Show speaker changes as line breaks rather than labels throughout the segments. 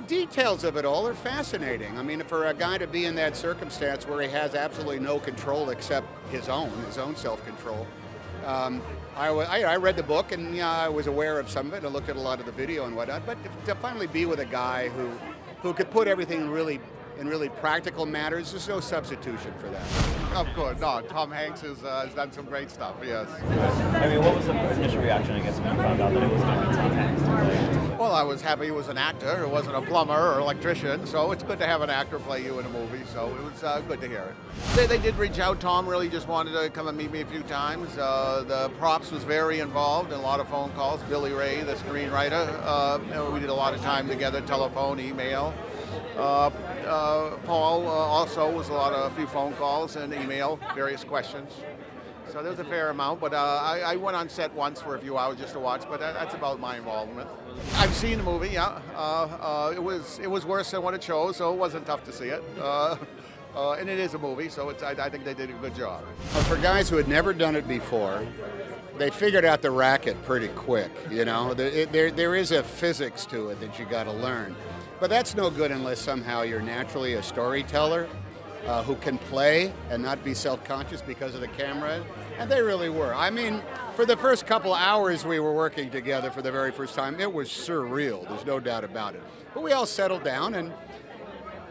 details of it all are fascinating. I mean, for a guy to be in that circumstance where he has absolutely no control except his own self-control. I read the book, and yeah, I was aware of some of it. I looked at a lot of the video and whatnot. But to finally be with a guy who could put everything in really practical matters, there's no substitution for that.
Of course, no. Tom Hanks has done some great stuff. Yes.
I mean, what was the initial reaction, I guess, when you found out that it was going to be Tom Hanks?
Well, I was happy he was an actor. It wasn't a plumber or electrician, so it's good to have an actor play you in a movie. So it was good to hear it. They did reach out. Tom really just wanted to come and meet me a few times. The props was very involved in a lot of phone calls. Billy Ray, the screenwriter, we did a lot of time together, telephone, email. Paul also was a few phone calls and email, various questions. So there was a fair amount, but I went on set once for a few hours just to watch, but that's about my involvement. I've seen the movie, yeah. It was worse than what it shows, so it wasn't tough to see it. And it is a movie, so I think they did a good job.
For guys who had never done it before, they figured out the racket pretty quick, you know. There is a physics to it that you got to learn. But that's no good unless somehow you're naturally a storyteller who can play and not be self-conscious because of the camera. And they really were. I mean, for the first couple hours we were working together for the very first time, it was surreal. There's no doubt about it. But we all settled down, and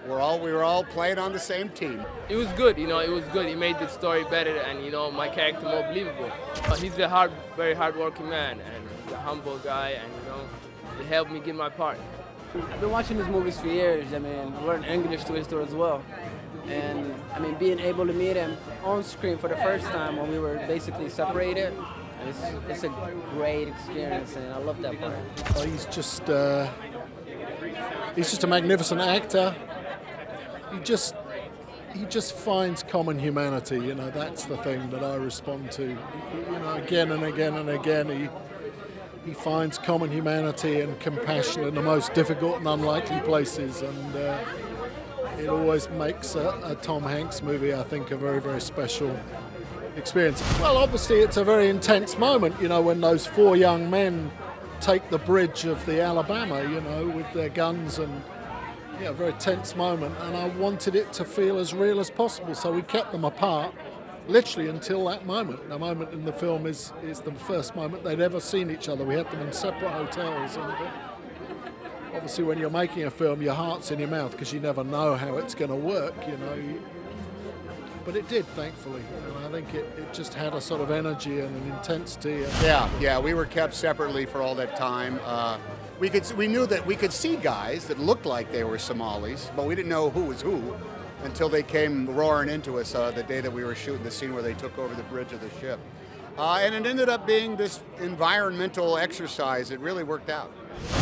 we were all playing on the same team.
It was good, you know. It was good. It made the story better, and you know, my character more believable. He's a very hard-working man, and he's a humble guy, and you know, it helped me get my part.
I've been watching these movies for years. I mean, I learned English to his store as well. And I mean, being able to meet him on screen for the first time when we were basically separated, it's a great experience, and I love that part.
He's just a magnificent actor. He just finds common humanity. You know, that's the thing that I respond to. You know, again and again and again, he finds common humanity and compassion in the most difficult and unlikely places, and it always makes a Tom Hanks movie, I think, a very, very special experience. Well, obviously it's a very intense moment, you know, when those four young men take the bridge of the Alabama, you know, with their guns, and yeah, a very tense moment, and I wanted it to feel as real as possible, so we kept them apart literally until that moment. The moment in the film is the first moment they'd ever seen each other. We had them in separate hotels, and obviously when you're making a film, your heart's in your mouth because you never know how it's going to work, you know. But it did, thankfully, and I think it just had a sort of energy and an intensity.
Yeah, we were kept separately for all that time. We knew that we could see guys that looked like they were Somalis, but we didn't know who was who until they came roaring into us the day that we were shooting the scene where they took over the bridge of the ship. And it ended up being this environmental exercise. It really worked out.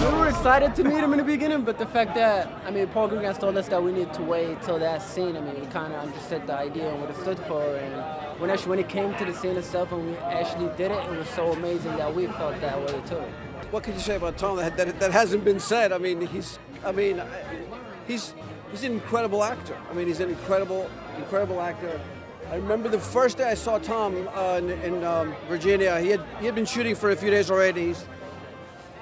We were excited to meet him in the beginning, but the fact that, I mean, Paul Greengrass told us that we need to wait till that scene. I mean, we kind of understood the idea and what it stood for. And when it came to the scene itself and we actually did it, it was so amazing that we felt that way too.
What can you say about Tom that hasn't been said? I mean, he's an incredible actor. I mean, he's an incredible actor. I remember the first day I saw Tom in Virginia. He had been shooting for a few days already.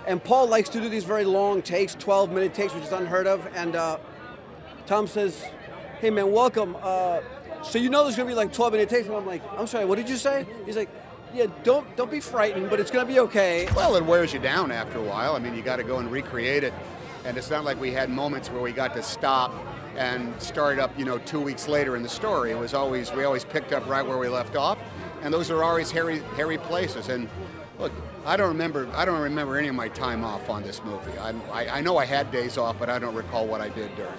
And Paul likes to do these very long takes, 12-minute takes, which is unheard of. And Tom says, "Hey man, welcome. So you know there's gonna be like 12-minute takes?" And I'm like, "I'm sorry, what did you say?" He's like, "Yeah, don't be frightened, but it's gonna be okay."
Well, it wears you down after a while. I mean, you got to go and recreate it. And it's not like we had moments where we got to stop and start up, you know, 2 weeks later in the story. It was we always picked up right where we left off, and those are always hairy places. And look, I don't remember any of my time off on this movie. I know I had days off, but I don't recall what I did during.